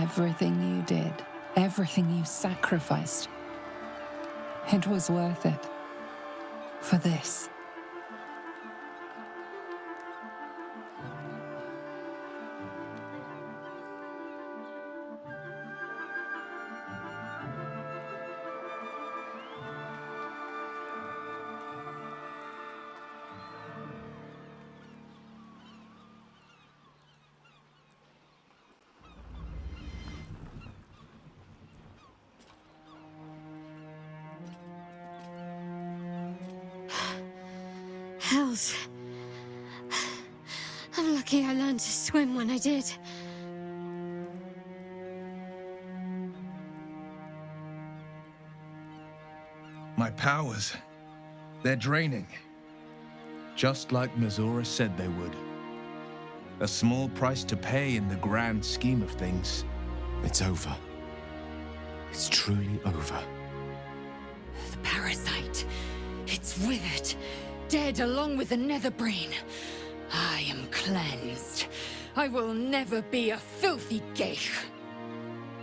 Everything you did, everything you sacrificed, it was worth it. For this. Hells. I'm lucky I learned to swim when I did. My powers, they're draining. Just like Mizora said they would. A small price to pay in the grand scheme of things. It's over. It's truly over. The parasite. It's withered. Dead along with the netherbrain. I am cleansed. I will never be a filthy geich.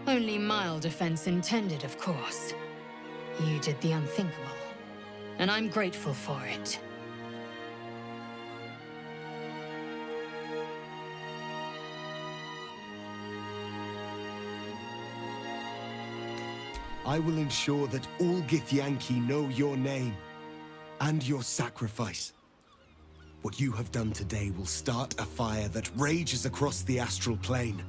Only mild offense intended, of course. You did the unthinkable, and I'm grateful for it. I will ensure that all Githyanki know your name and your sacrifice. What you have done today will start a fire that rages across the astral plane.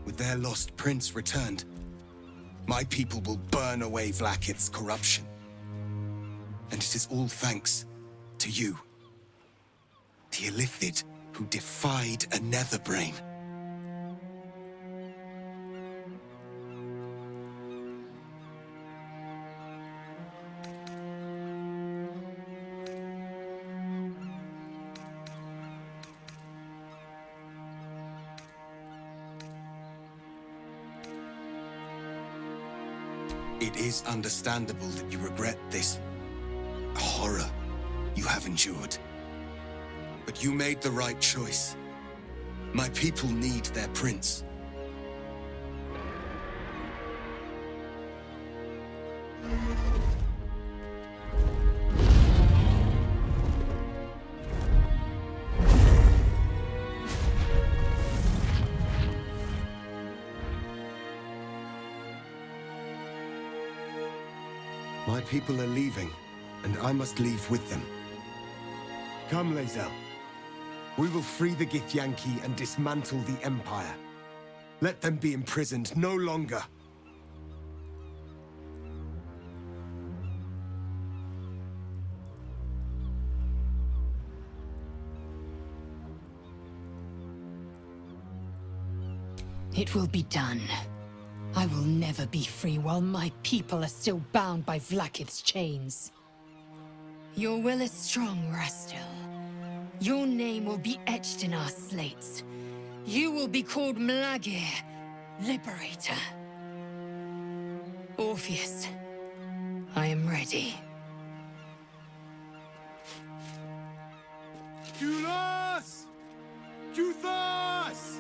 With their lost prince returned, my people will burn away Vlaakith's corruption. And it is all thanks to you. The Illithid who defied a netherbrain. It is understandable that you regret this horror you have endured. But you made the right choice. My people need their prince. My people are leaving, and I must leave with them. Come, Lae'zel. We will free the Githyanki and dismantle the Empire. Let them be imprisoned no longer. It will be done. I will never be free while my people are still bound by Vlaakith's chains. Your will is strong, Rastil. Your name will be etched in our slates. You will be called Mlagir, Liberator. Orpheus, I am ready. Julas! Juthas!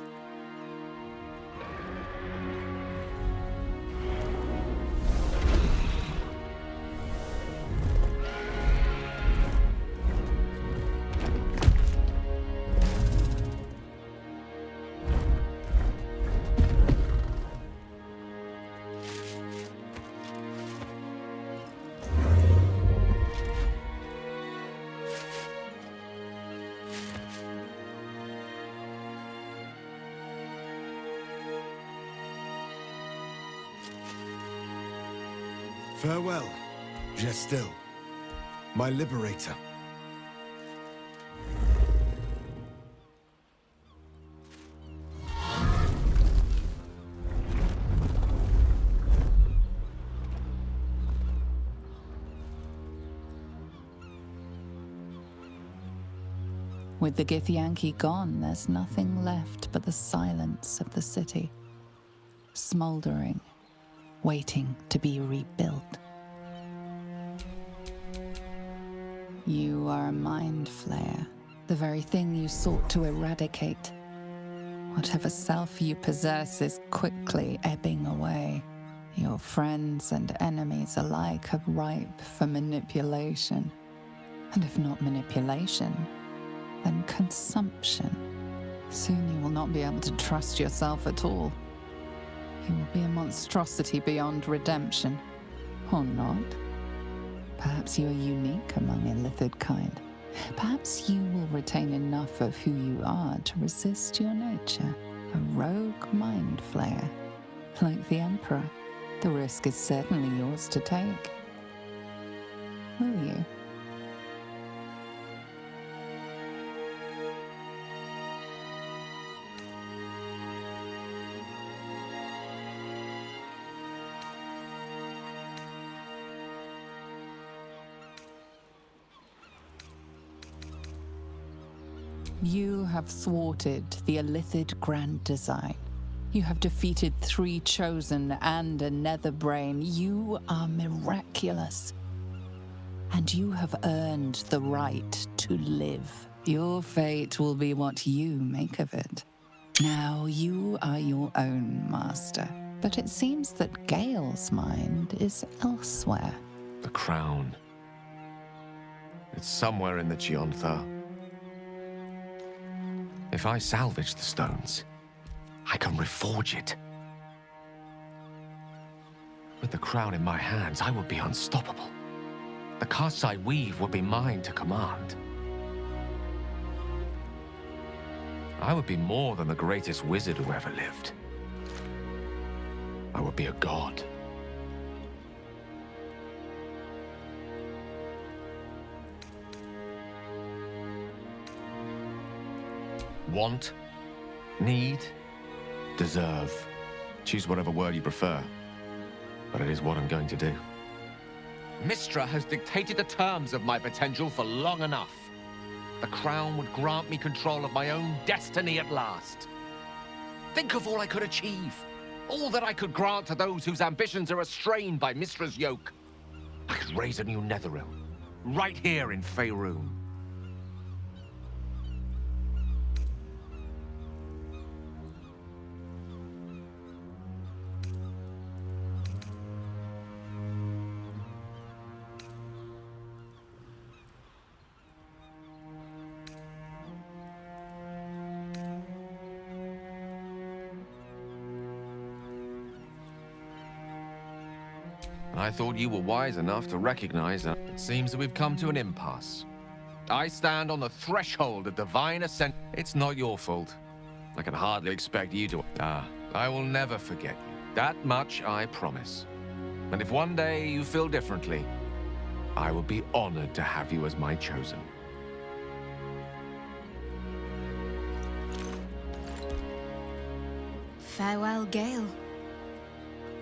Farewell, Gestil, my liberator. With the Githyanki gone, there's nothing left but the silence of the city, smoldering, waiting to be rebuilt. You are a mind flayer, the very thing you sought to eradicate. Whatever self you possess is quickly ebbing away. Your friends and enemies alike are ripe for manipulation. And if not manipulation, then consumption. Soon you will not be able to trust yourself at all. You will be a monstrosity beyond redemption. Or not. Perhaps you are unique among illithid kind. Perhaps you will retain enough of who you are to resist your nature. A rogue mind flayer. Like the Emperor, the risk is certainly yours to take. Will you? You have thwarted the illithid grand design. You have defeated 3 chosen and a nether brain. You are miraculous. And you have earned the right to live. Your fate will be what you make of it. Now you are your own master. But it seems that Gale's mind is elsewhere. The crown. It's somewhere in the Chiontha. If I salvage the stones, I can reforge it. With the crown in my hands, I would be unstoppable. The casts I weave would be mine to command. I would be more than the greatest wizard who ever lived. I would be a god. Want, need, deserve. Choose whatever word you prefer. But it is what I'm going to do. Mystra has dictated the terms of my potential for long enough. The crown would grant me control of my own destiny at last. Think of all I could achieve. All that I could grant to those whose ambitions are restrained by Mystra's yoke. I could raise a new Netherrealm, right here in Faerun. I thought you were wise enough to recognize that it seems that we've come to an impasse. I stand on the threshold of divine ascent. It's not your fault. I can hardly expect you to. I will never forget you. That much I promise. And if one day you feel differently, I will be honored to have you as my chosen. Farewell, Gale.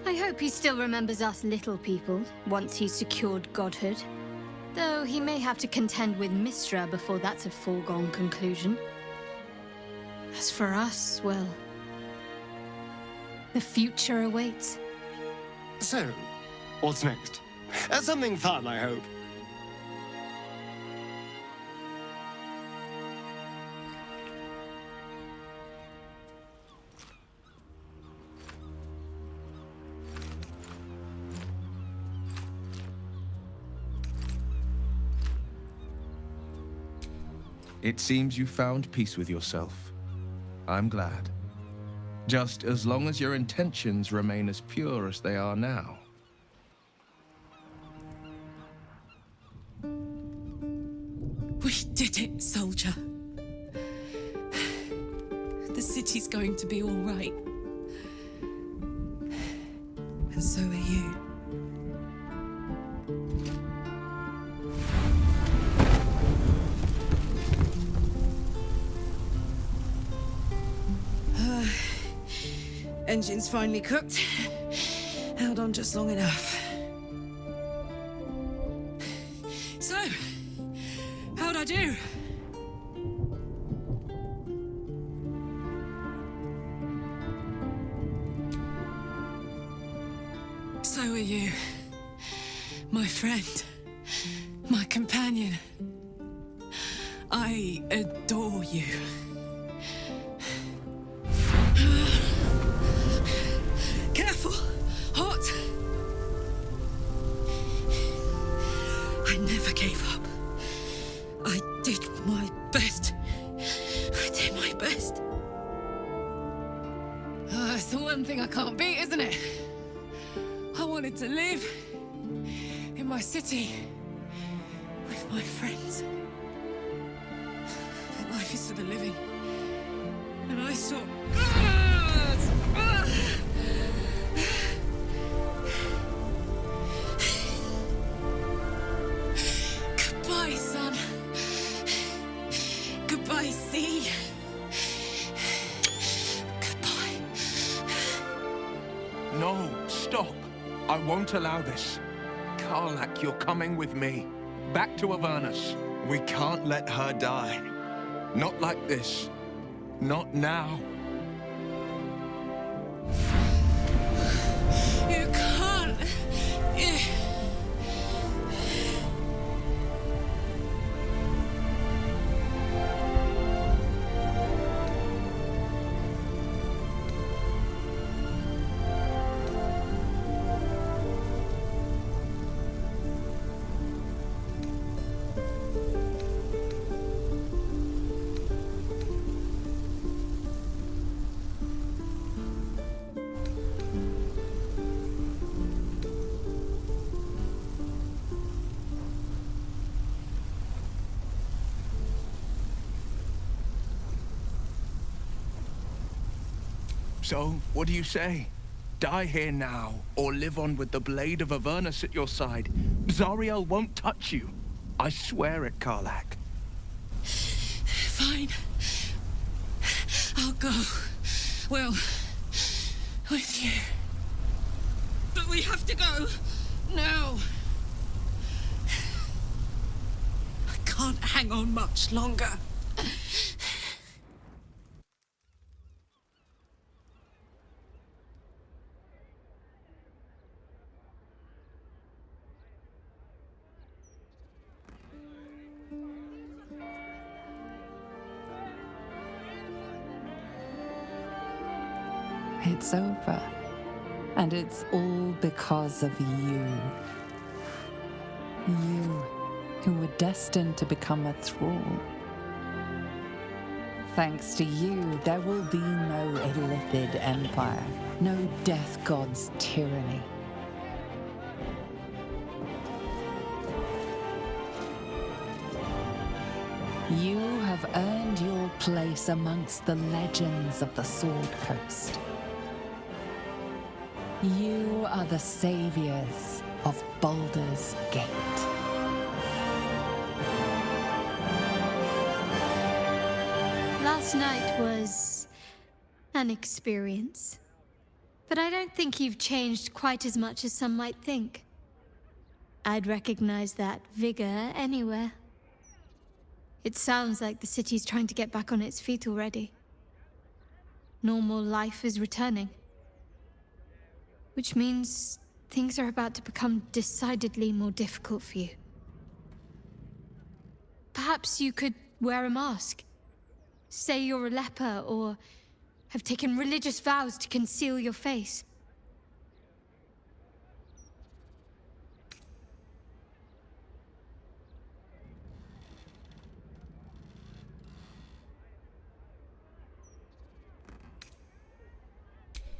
I hope he still remembers us little people once he's secured godhood. Though he may have to contend with Mystra before that's a foregone conclusion. As for us, well, the future awaits. So, what's next? Something fun, I hope. It seems you found peace with yourself. I'm glad. Just as long as your intentions remain as pure as they are now. We did it, soldier. The city's going to be all right. And so are you. Engine's finally cooked. Held on just long enough. So, how'd I do? So are you. My friend. My companion. I adore you. Careful! Hot! I never gave up. I did my best. I did my best. It's the one thing I can't beat, isn't it? I wanted to live in my city with my friends. But life is for the living. And I saw... Goodbye, son. Goodbye, sea. Goodbye. No, stop. I won't allow this. Karlach, you're coming with me. Back to Avernus. We can't let her die. Not like this. Not now. You can't. So, what do you say? Die here now, or live on with the blade of Avernus at your side. Zariel won't touch you. I swear it, Karlach. Fine. I'll go. Well, with you. But we have to go. Now. I can't hang on much longer. It's over. And it's all because of you. You, who were destined to become a thrall. Thanks to you, there will be no Illithid Empire, no Death God's tyranny. You have earned your place amongst the legends of the Sword Coast. You are the saviors of Baldur's Gate. Last night was an experience. But I don't think you've changed quite as much as some might think. I'd recognize that vigor anywhere. It sounds like the city's trying to get back on its feet already. Normal life is returning. Which means things are about to become decidedly more difficult for you. Perhaps you could wear a mask. Say you're a leper, or have taken religious vows to conceal your face.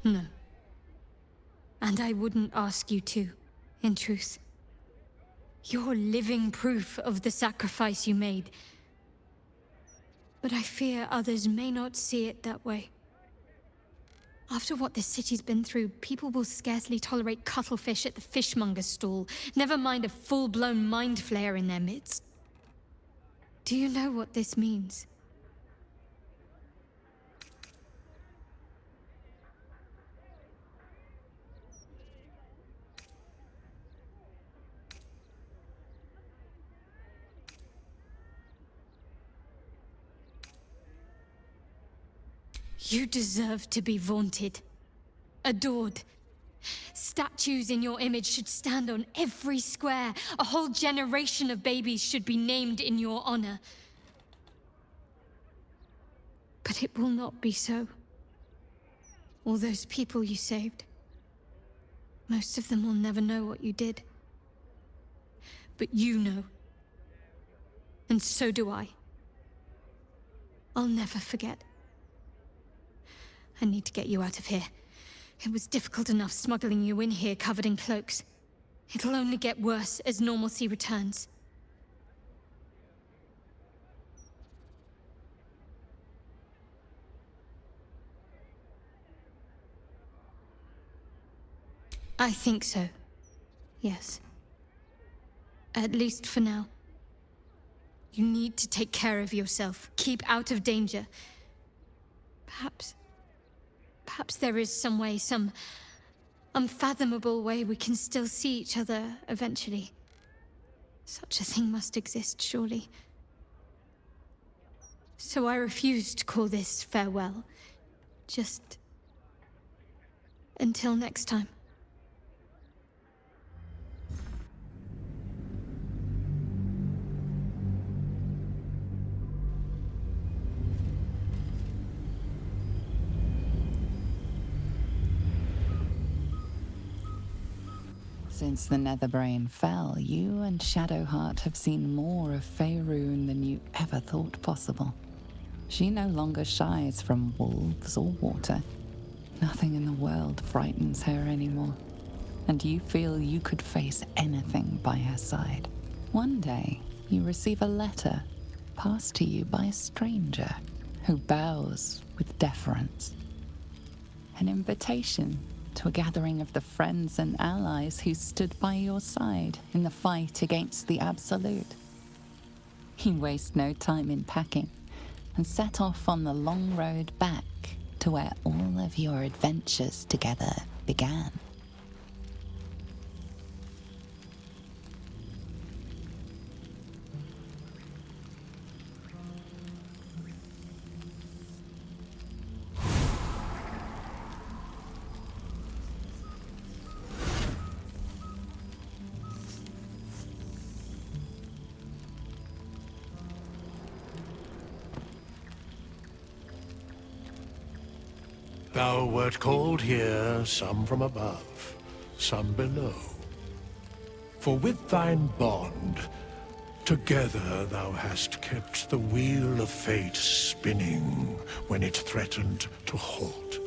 No. And I wouldn't ask you to, in truth. You're living proof of the sacrifice you made. But I fear others may not see it that way. After what this city's been through, people will scarcely tolerate cuttlefish at the fishmonger's stall, never mind a full-blown mind flayer in their midst. Do you know what this means? You deserve to be vaunted, adored. Statues in your image should stand on every square. A whole generation of babies should be named in your honor. But it will not be so. All those people you saved, most of them will never know what you did. But you know. And so do I. I'll never forget. I need to get you out of here. It was difficult enough smuggling you in here covered in cloaks. It'll only get worse as normalcy returns. I think so. Yes. At least for now. You need to take care of yourself. Keep out of danger. Perhaps there is some way, some unfathomable way we can still see each other eventually. Such a thing must exist, surely. So I refuse to call this farewell. Just until next time. Since the Netherbrain fell, you and Shadowheart have seen more of Faerun than you ever thought possible. She no longer shies from wolves or water. Nothing in the world frightens her anymore. And you feel you could face anything by her side. One day, you receive a letter passed to you by a stranger who bows with deference. An invitation to a gathering of the friends and allies who stood by your side in the fight against the Absolute. You waste no time in packing and set off on the long road back to where all of your adventures together began. Thou wert called here, some from above, some below. For with thine bond, together thou hast kept the wheel of fate spinning when it threatened to halt.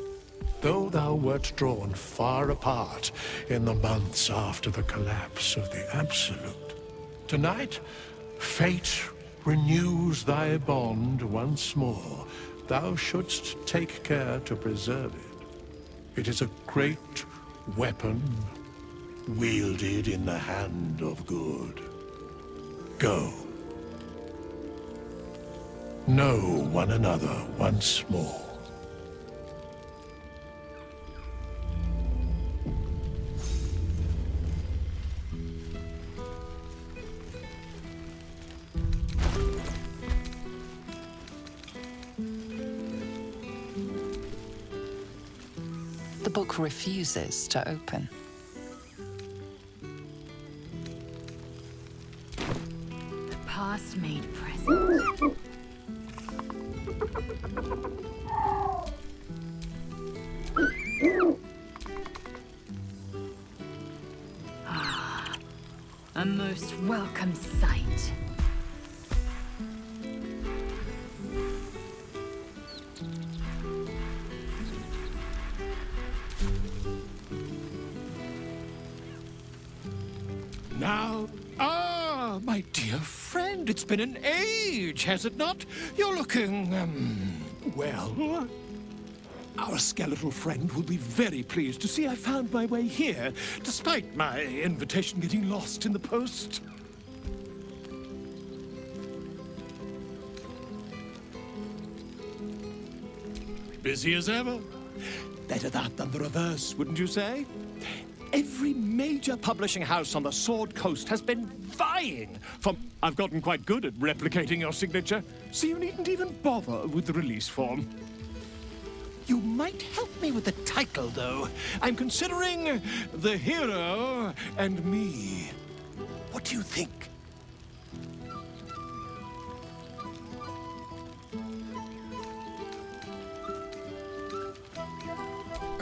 Though thou wert drawn far apart in the months after the collapse of the Absolute, tonight, fate renews thy bond once more. Thou shouldst take care to preserve it. It is a great weapon, wielded in the hand of good. Go. Know one another once more. The book refuses to open. The past made present. Ah, a most welcome sight. Now, my dear friend, it's been an age, has it not? You're looking, well. Our skeletal friend will be very pleased to see I found my way here, despite my invitation getting lost in the post. Busy as ever. Better that than the reverse, wouldn't you say? Every major publishing house on the Sword Coast has been vying for... I've gotten quite good at replicating your signature, so you needn't even bother with the release form. You might help me with the title, though. I'm considering The Hero and Me. What do you think?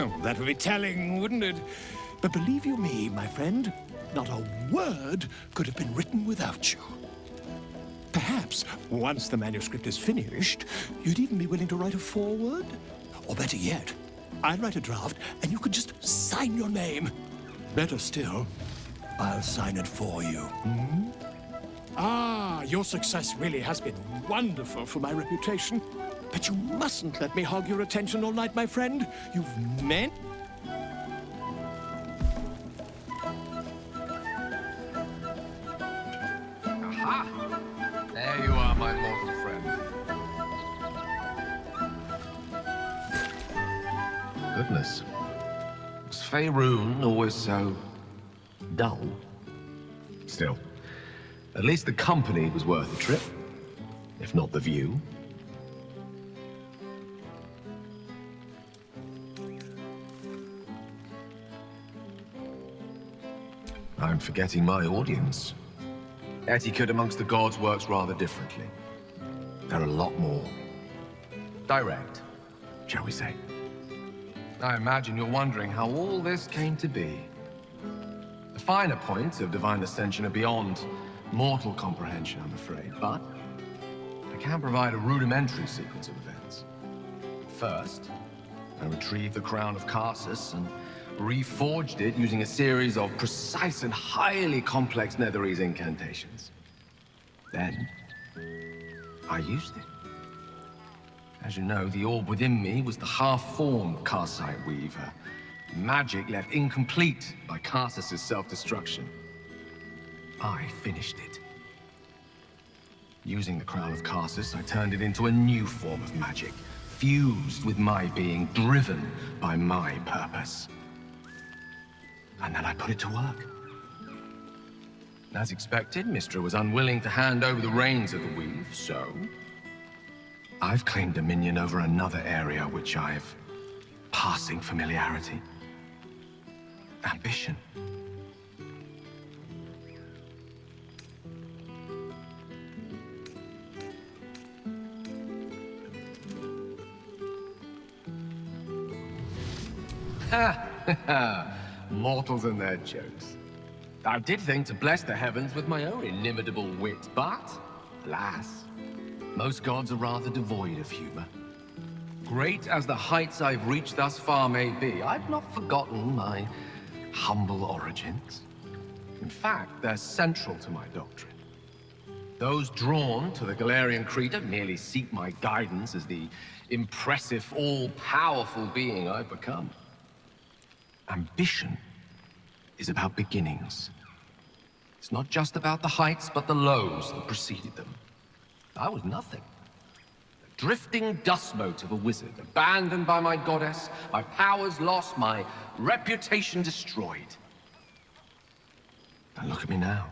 Oh, that would be telling, wouldn't it? But believe you me, my friend, not a word could have been written without you. Perhaps, once the manuscript is finished, you'd even be willing to write a foreword? Or better yet, I'll write a draft and you could just sign your name. Better still, I'll sign it for you. Hmm? Ah, your success really has been wonderful for my reputation. But you mustn't let me hog your attention all night, my friend. You've meant... Aha! There you are, my mortal friend. Goodness. Was Faerun always so... dull? Still, at least the company was worth the trip. If not the view. I'm forgetting my audience. Etiquette amongst the gods works rather differently. They're a lot more direct, shall we say. I imagine you're wondering how all this came to be. The finer points of divine ascension are beyond mortal comprehension, I'm afraid, but I can provide a rudimentary sequence of events. First, I retrieved the crown of Karsus and reforged it using a series of precise and highly complex Netherese incantations. Then, I used it. As you know, the orb within me was the half-formed Karsite Weaver. Magic left incomplete by Karsus' self-destruction. I finished it. Using the crown of Karsus, I turned it into a new form of magic, fused with my being, driven by my purpose. And then I put it to work. As expected, Mystra was unwilling to hand over the reins of the weave, so... I've claimed dominion over another area which I've passing familiarity. Ambition. Ha ha! Mortals and their jokes. I did think to bless the heavens with my own inimitable wit, but, alas, most gods are rather devoid of humor. Great as the heights I've reached thus far may be, I've not forgotten my humble origins. In fact, they're central to my doctrine. Those drawn to the Galarian Creed don't merely seek my guidance as the impressive, all-powerful being I've become. Ambition is about beginnings. It's not just about the heights, but the lows that preceded them. I was nothing. A drifting dust mote of a wizard, abandoned by my goddess, my powers lost, my reputation destroyed. And look at me now.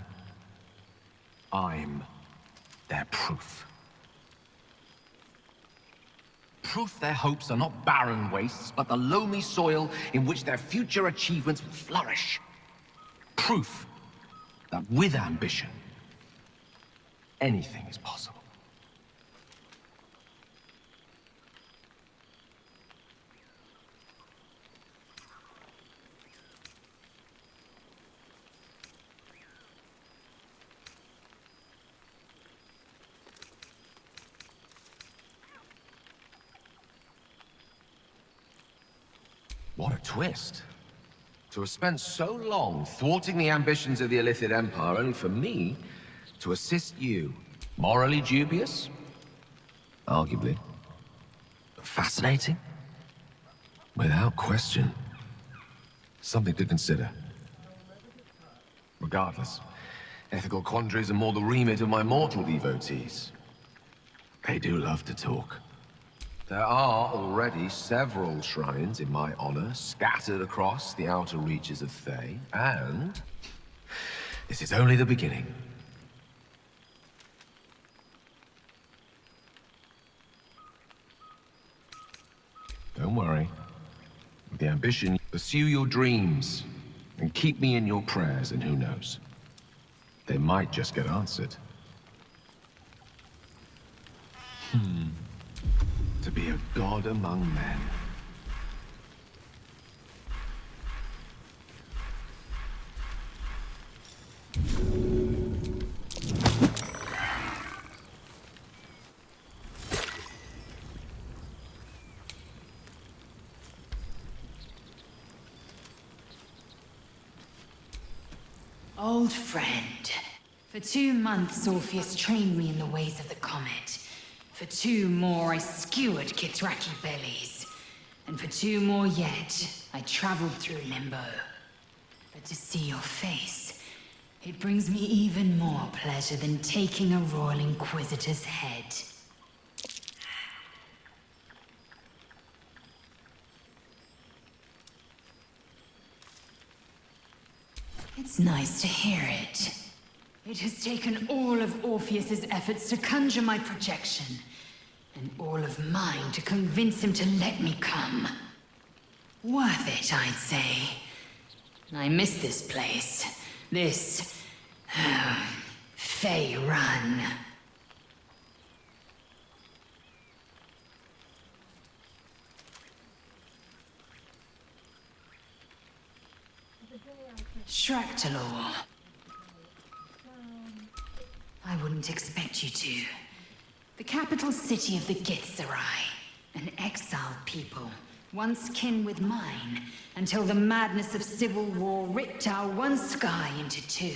I'm their proof. Proof their hopes are not barren wastes, but the loamy soil in which their future achievements will flourish. Proof that with ambition, anything is possible. What a twist. To have spent so long thwarting the ambitions of the Illithid Empire, only for me to assist you. Morally dubious? Arguably. Fascinating? Without question. Something to consider. Regardless, ethical quandaries are more the remit of my mortal devotees. They do love to talk. There are already several shrines in my honor scattered across the outer reaches of Thay, and this is only the beginning. Don't worry. With the ambition, pursue your dreams and keep me in your prayers, and who knows? They might just get answered. To be a god among men. Old friend. For 2 months, Orpheus trained me in the ways of the comet. For 2 more, I skewered Kithraki bellies. And for 2 more yet, I traveled through Limbo. But to see your face, it brings me even more pleasure than taking a Royal Inquisitor's head. It's nice to hear it. It has taken all of Orpheus's efforts to conjure my projection, and all of mine to convince him to let me come. Worth it, I'd say. I miss this place. This... Fey Run. Shractalor. I wouldn't expect you to. The capital city of the Githzerai, an exiled people, once kin with mine, until the madness of civil war ripped our one sky into 2.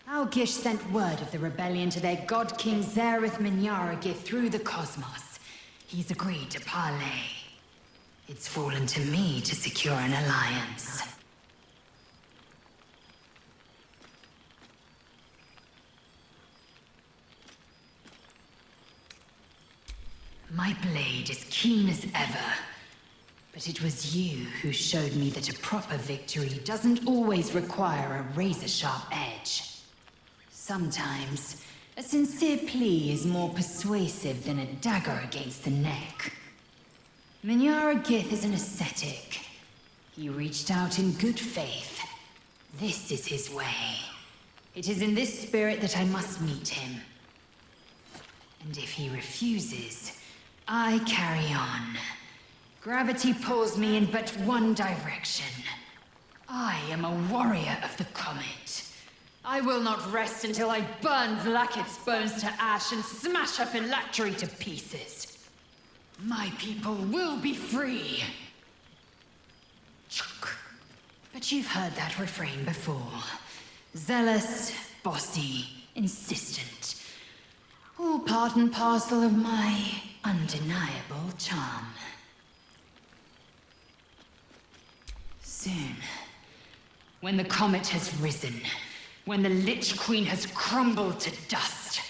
Algish sent word of the rebellion to their god king Zareth Minyaragith through the cosmos. He's agreed to parley. It's fallen to me to secure an alliance. My blade is keen as ever, but it was you who showed me that a proper victory doesn't always require a razor-sharp edge. Sometimes, a sincere plea is more persuasive than a dagger against the neck. Minyaragith is an ascetic. He reached out in good faith. This is his way. It is in this spirit that I must meet him. And if he refuses, I carry on. Gravity pulls me in but one direction. I am a warrior of the comet. I will not rest until I burn Vlaakith's bones to ash and smash her phylactery to pieces. My people will be free. But you've heard that refrain before. Zealous, bossy, insistent. All part and parcel of my undeniable charm. Soon, when the comet has risen, when the Lich Queen has crumbled to dust,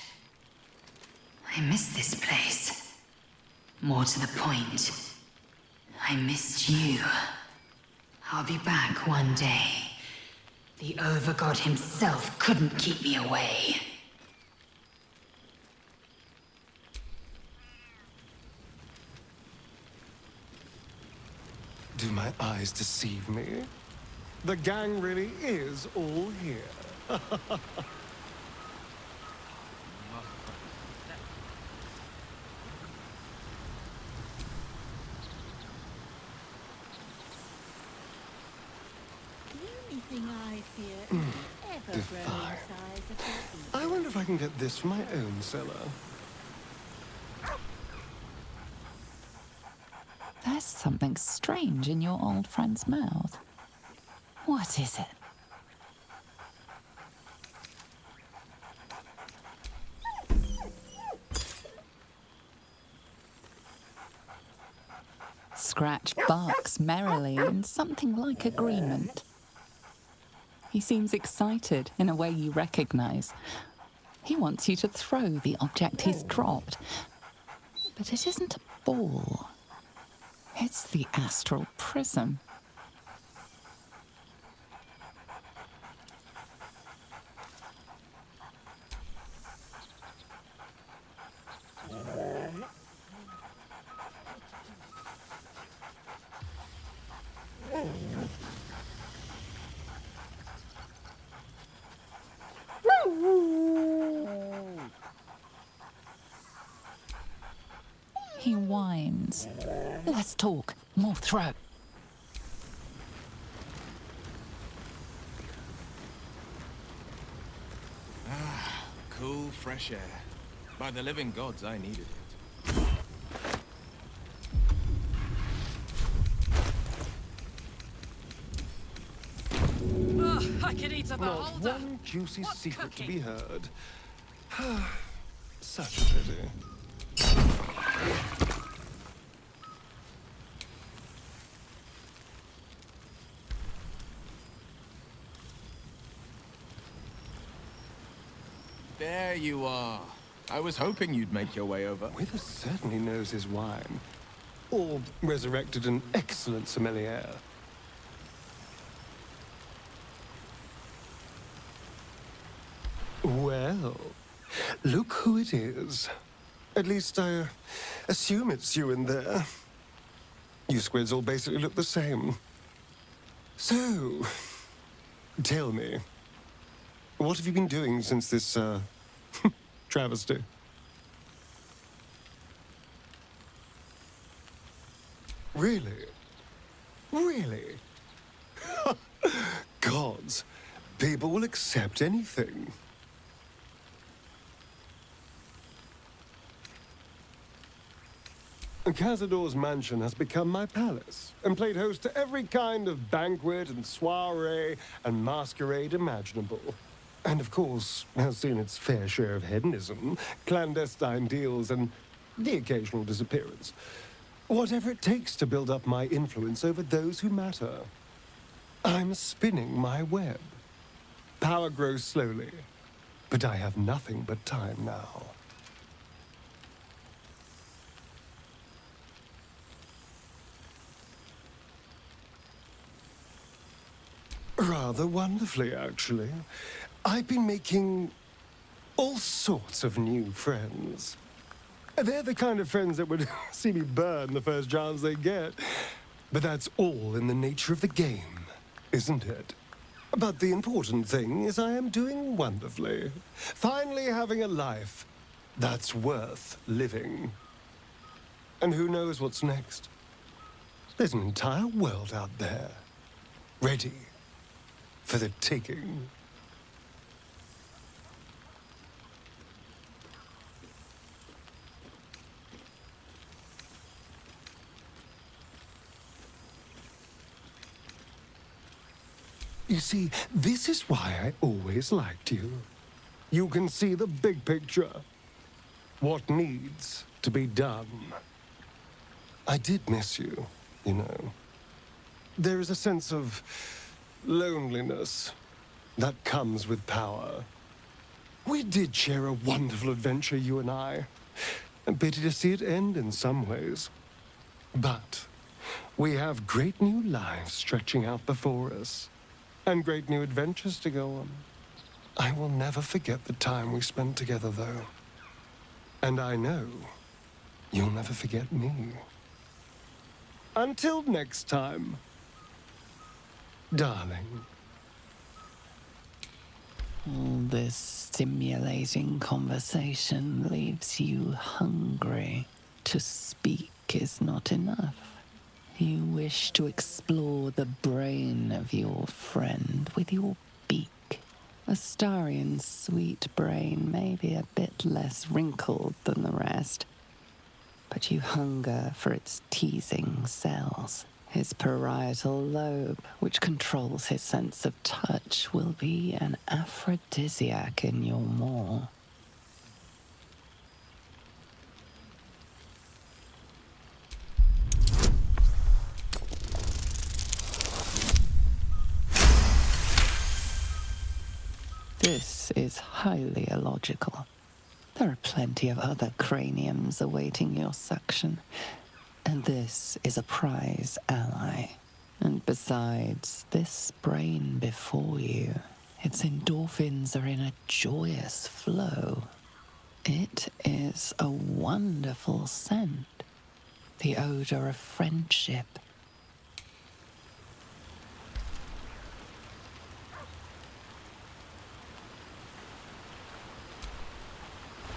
I miss this place. More to the point, I missed you. I'll be back one day. The Overgod himself couldn't keep me away. Do my eyes deceive me? The gang really is all here. I fear ever grow in size at your feet. I wonder if I can get this for my own cellar. There's something strange in your old friend's mouth. What is it? Scratch barks merrily in something like agreement. He seems excited in a way you recognize. He wants you to throw the object he's dropped. But it isn't a ball. It's the astral prism. He whines. Let's talk. More throw. Cool, fresh air. By the living gods, I needed it. I could eat a Not beholder. one juicy What's secret to cooking? be heard. Such a pity. There you are. I was hoping you'd make your way over. Wither certainly knows his wine. Or resurrected an excellent sommelier. Well, look who it is. At least I assume it's you in there. You squids all basically look the same. So, tell me, what have you been doing since this, travesty? Really? Really? Gods, people will accept anything. Cazador's mansion has become my palace, and played host to every kind of banquet and soiree and masquerade imaginable. And of course, has seen its fair share of hedonism, clandestine deals, and the occasional disappearance. Whatever it takes to build up my influence over those who matter. I'm spinning my web. Power grows slowly, but I have nothing but time now. Rather wonderfully, actually. I've been making all sorts of new friends. They're the kind of friends that would see me burn the first chance they get. But that's all in the nature of the game, isn't it? But the important thing is I am doing wonderfully. Finally having a life that's worth living. And who knows what's next? There's an entire world out there, ready for the taking. You see, this is why I always liked you. You can see the big picture. What needs to be done. I did miss you, you know. There is a sense of loneliness that comes with power. We did share a wonderful adventure, you and I. A pity to see it end in some ways. But we have great new lives stretching out before us. And great new adventures to go on. I will never forget the time we spent together, though. And I know you'll never forget me. Until next time, darling. All this stimulating conversation leaves you hungry. To speak is not enough. You wish to explore the brain of your friend with your beak. Astarion's sweet brain may be a bit less wrinkled than the rest, but you hunger for its teasing cells. His parietal lobe, which controls his sense of touch, will be an aphrodisiac in your maw. This is highly illogical. There are plenty of other craniums awaiting your suction. And this is a prize ally. And besides, this brain before you, its endorphins are in a joyous flow. It is a wonderful scent. The odor of friendship.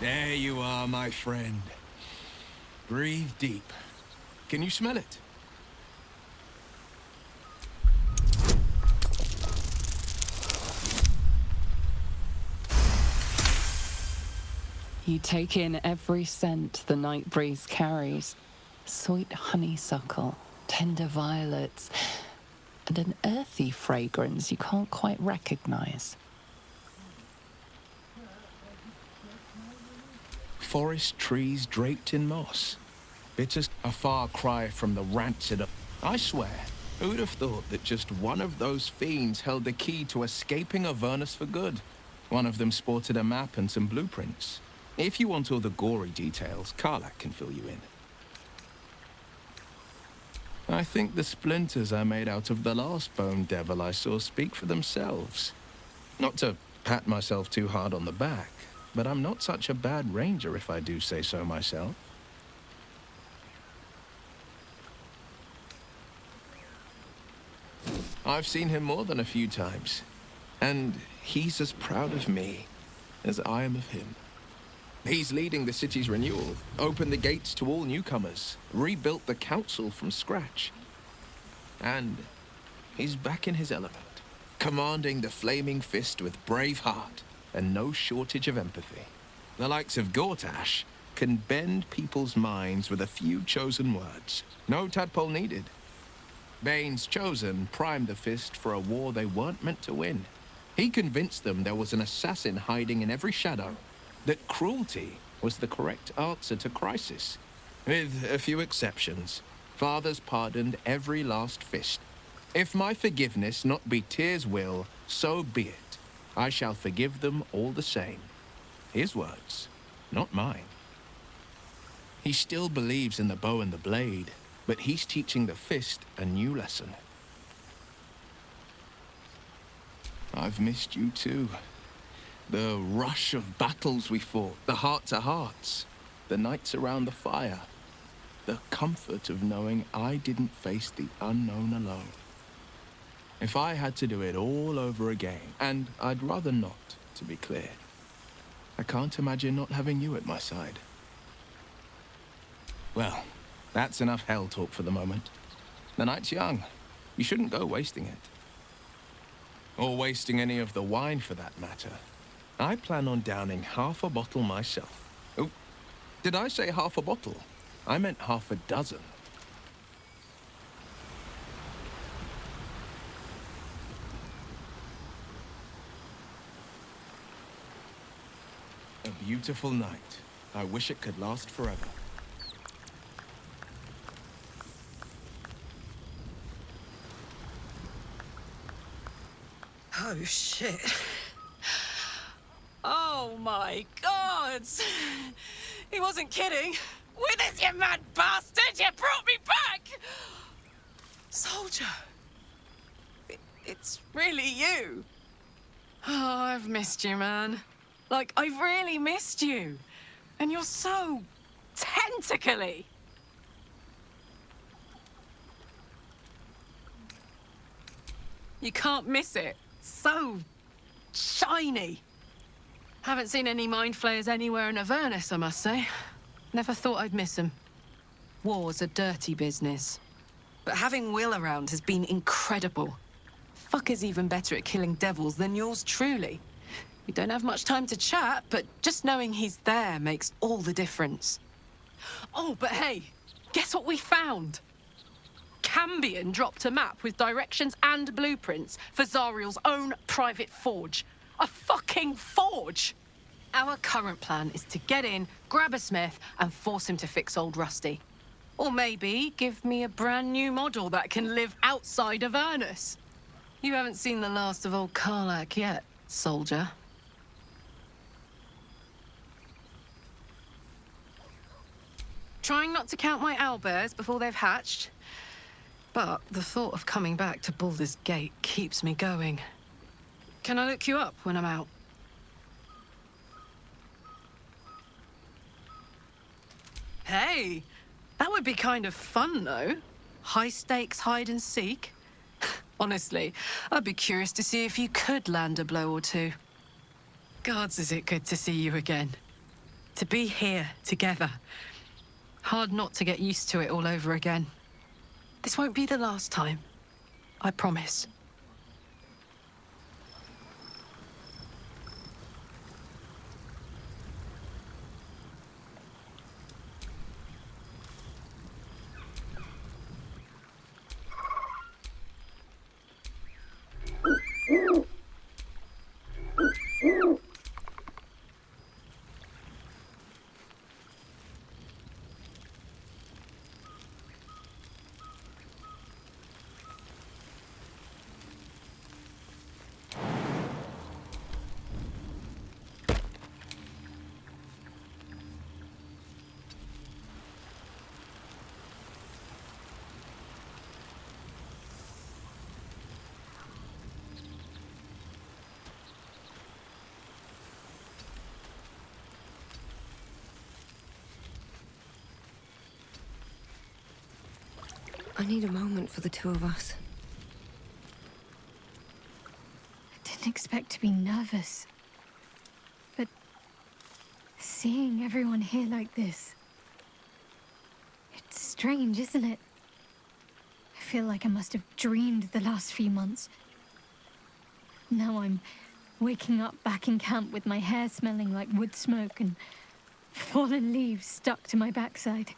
There you are, my friend. Breathe deep. Can you smell it? You take in every scent the night breeze carries. Sweet honeysuckle, tender violets, and an earthy fragrance you can't quite recognize. Forest trees draped in moss. Bitter, a far cry from the rancid. I swear, who'd have thought that just one of those fiends held the key to escaping Avernus for good? One of them sported a map and some blueprints. If you want all the gory details, Karlach can fill you in. I think the splinters I made out of the last bone devil I saw speak for themselves. Not to pat myself too hard on the back, but I'm not such a bad ranger if I do say so myself. I've seen him more than a few times, and he's as proud of me as I am of him. He's leading the city's renewal, opened the gates to all newcomers, rebuilt the council from scratch. And he's back in his element, commanding the Flaming Fist with brave heart and no shortage of empathy. The likes of Gortash can bend people's minds with a few chosen words. No tadpole needed. Bane's Chosen primed the Fist for a war they weren't meant to win. He convinced them there was an assassin hiding in every shadow, that cruelty was the correct answer to crisis. With a few exceptions, fathers pardoned every last fist. If my forgiveness not be Tyr's will, so be it. I shall forgive them all the same. His words, not mine. He still believes in the bow and the blade, but he's teaching the fist a new lesson. I've missed you too. The rush of battles we fought, the heart-to-hearts, the nights around the fire, the comfort of knowing I didn't face the unknown alone. If I had to do it all over again, and I'd rather not, to be clear, I can't imagine not having you at my side. Well, that's enough hell talk for the moment. The night's young. You shouldn't go wasting it. Or wasting any of the wine for that matter. I plan on downing half a bottle myself. Oh, did I say half a bottle? I meant half a dozen. A beautiful night. I wish it could last forever. Oh, shit. Oh, my God! He wasn't kidding. Withers, you mad bastard! You brought me back! Soldier. It's really you. Oh, I've missed you, man. Like, I've really missed you. And you're so tentacly. You can't miss it. So shiny. Haven't seen any mind flayers anywhere in Avernus, I must say. Never thought I'd miss them. War's a dirty business. But having Will around has been incredible. Fucker's even better at killing devils than yours truly. We don't have much time to chat, but just knowing he's there makes all the difference. Oh, but hey, guess what we found? Cambion dropped a map with directions and blueprints for Zariel's own private forge. A fucking forge! Our current plan is to get in, grab a smith, and force him to fix old Rusty. Or maybe give me a brand new model that can live outside of Avernus. You haven't seen the last of old Karlach yet, soldier. Trying not to count my owlbears before they've hatched. But the thought of coming back to Baldur's Gate keeps me going. Can I look you up when I'm out? Hey, that would be kind of fun, though. High-stakes hide and seek. Honestly, I'd be curious to see if you could land a blow or two. Gods, is it good to see you again. To be here, together. Hard not to get used to it all over again. This won't be the last time. I promise. I need a moment for the two of us. I didn't expect to be nervous. But seeing everyone here like this, it's strange, isn't it? I feel like I must have dreamed the last few months. Now I'm waking up back in camp with my hair smelling like wood smoke and fallen leaves stuck to my backside.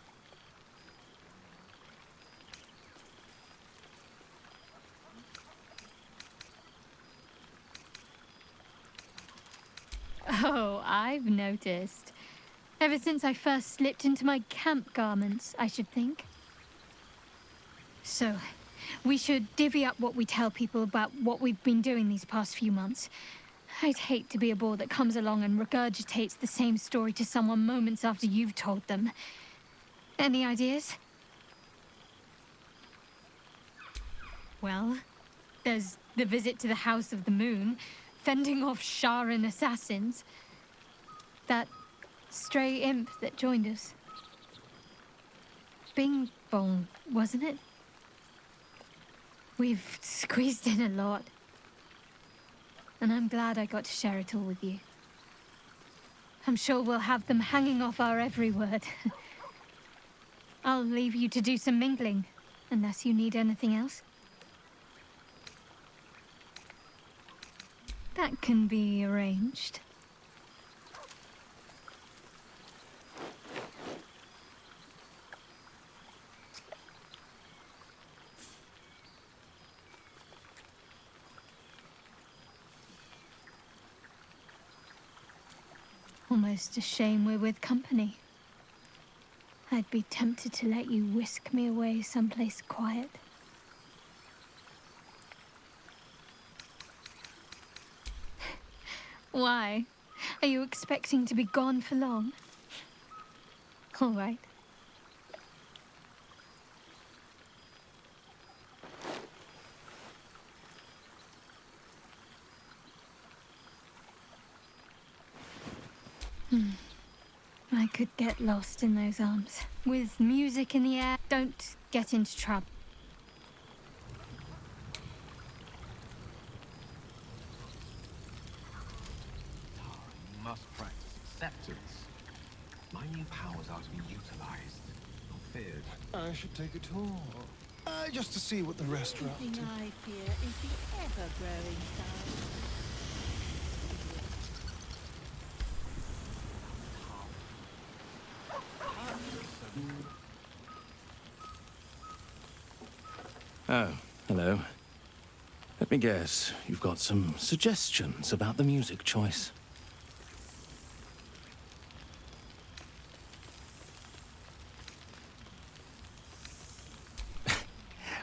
Oh, I've noticed. Ever since I first slipped into my camp garments, I should think. So, we should divvy up what we tell people about what we've been doing these past few months. I'd hate to be a bore that comes along and regurgitates the same story to someone moments after you've told them. Any ideas? Well, there's the visit to the House of the Moon, fending off Sharan assassins. That stray imp that joined us. Bing Bong, wasn't it? We've squeezed in a lot. And I'm glad I got to share it all with you. I'm sure we'll have them hanging off our every word. I'll leave you to do some mingling, unless you need anything else. That can be arranged. Almost a shame we're with company. I'd be tempted to let you whisk me away someplace quiet. Why? Are you expecting to be gone for long? All right. I could get lost in those arms. With music in the air, don't get into trouble. You must practice acceptance. My new powers are to be utilized, not feared. I should take a tour. Just to see what the rest are up The thing to. I fear is the ever-growing size. Oh, hello. Let me guess, you've got some suggestions about the music choice.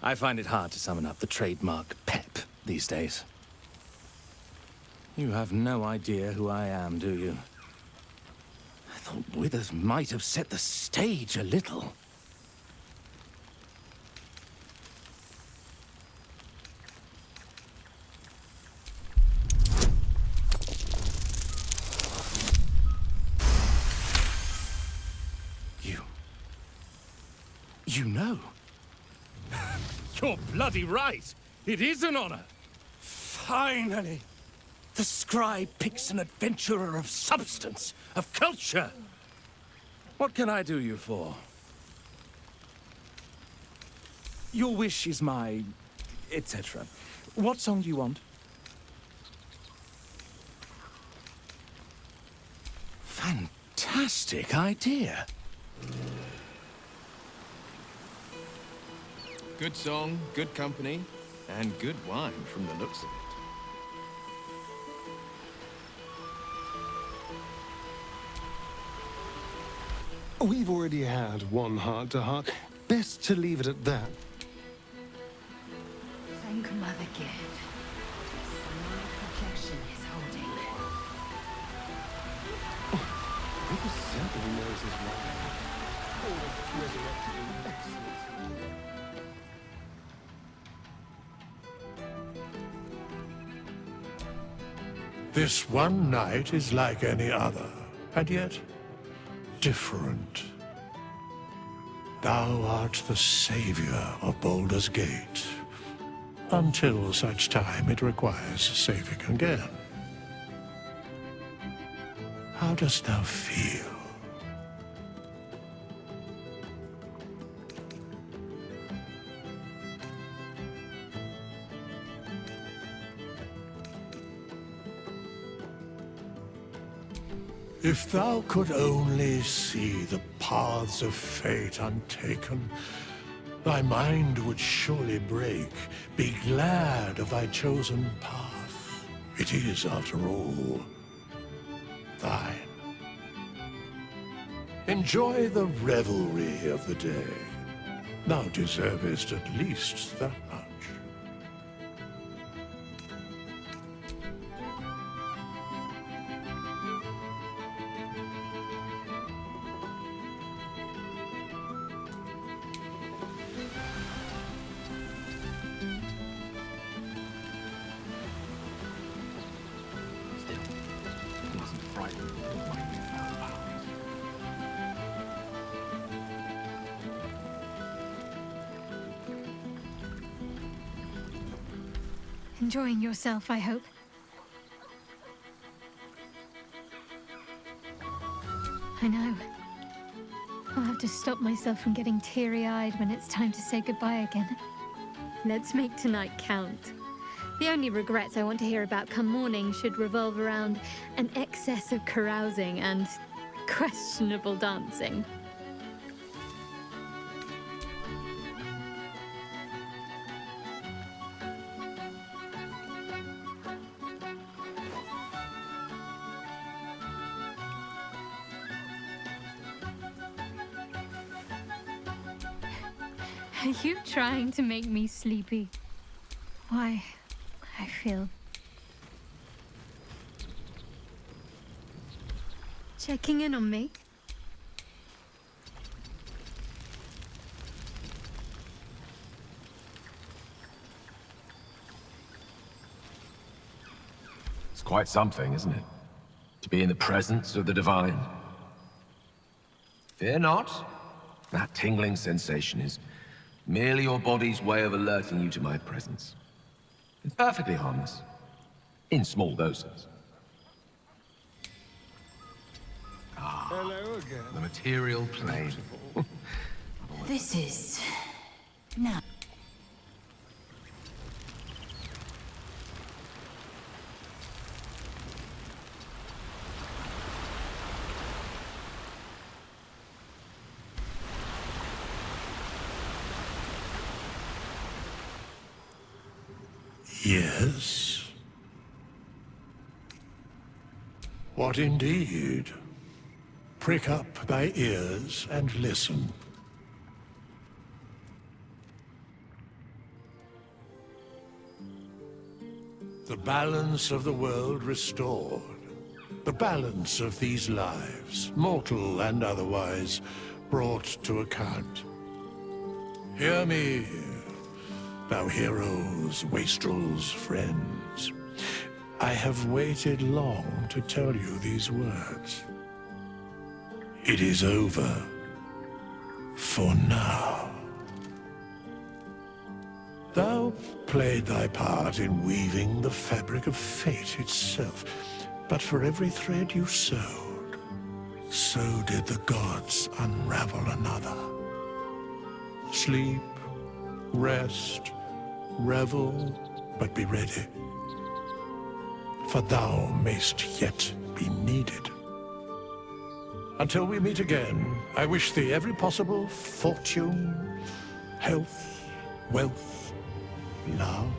I find it hard to summon up the trademark pep these days. You have no idea who I am, do you? I thought Withers might have set the stage a little. You know? You're bloody right! It is an honor! Finally! The scribe picks an adventurer of substance, of culture. What can I do you for? Your wish is my... etc. What song do you want? Fantastic idea. Good song, good company, and good wine from the looks of it. We've already had one heart-to-heart. Best to leave it at that. Thank Mother Gift. Someone projection is holding. Whoever certainly knows his way. Or resurrected in excellence. This one night is like any other, and yet different. Thou art the savior of Baldur's Gate, until such time it requires saving again. How dost thou feel? If thou could only see the paths of fate untaken, thy mind would surely break. Be glad of thy chosen path. It is, after all, thine. Enjoy the revelry of the day. Thou deservest at least that much. Enjoying yourself, I hope. I know. I'll have to stop myself from getting teary-eyed when it's time to say goodbye again. Let's make tonight count. The only regrets I want to hear about come morning should revolve around an excess of carousing and questionable dancing. Are you trying to make me sleepy? Why, I feel... Checking in on me? It's quite something, isn't it? To be in the presence of the divine. Fear not. That tingling sensation is merely your body's way of alerting you to my presence. It's perfectly harmless. In small doses. Hello again. The material plane. This is... now. Yes? What indeed? Prick up thy ears and listen. The balance of the world restored. The balance of these lives, mortal and otherwise, brought to account. Hear me, thou heroes, wastrels, friends. I have waited long to tell you these words. It is over. For now. Thou played thy part in weaving the fabric of fate itself, but for every thread you sewed, so did the gods unravel another. Sleep, rest, revel, but be ready. For thou mayst yet be needed. Until we meet again, I wish thee every possible fortune, health, wealth, love,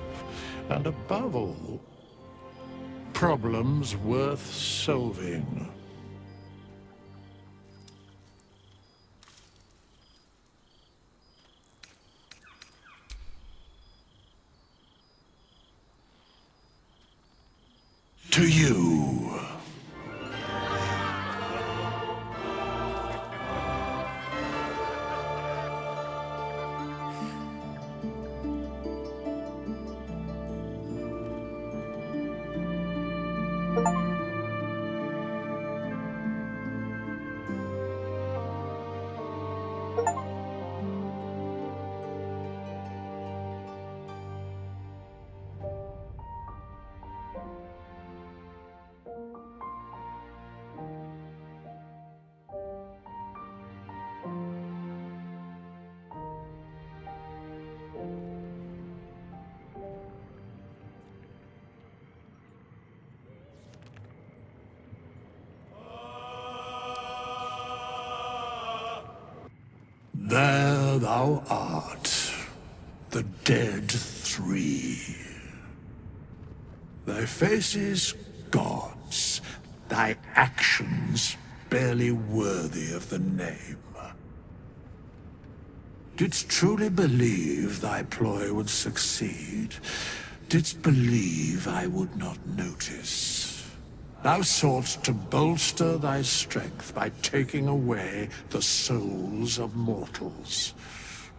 and above all, problems worth solving. To you. There thou art, the dead three. Thy faces gods, thy actions barely worthy of the name. Didst truly believe thy ploy would succeed? Didst believe I would not notice? Thou soughtst to bolster thy strength by taking away the souls of mortals.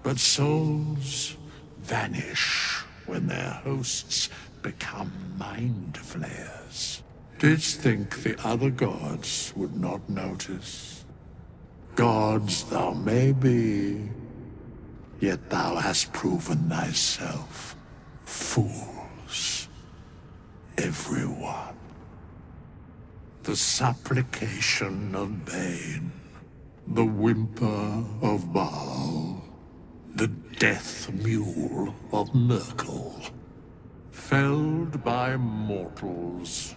But souls vanish when their hosts become mind flayers. Didst think the other gods would not notice? Gods thou may be, yet thou hast proven thyself fools. Everyone. The supplication of Bane, the whimper of Baal, the death mule of Merkel. Felled by mortals,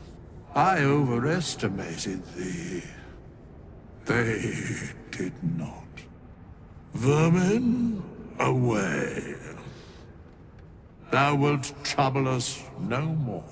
I overestimated thee. They did not. Vermin, away. Thou wilt trouble us no more.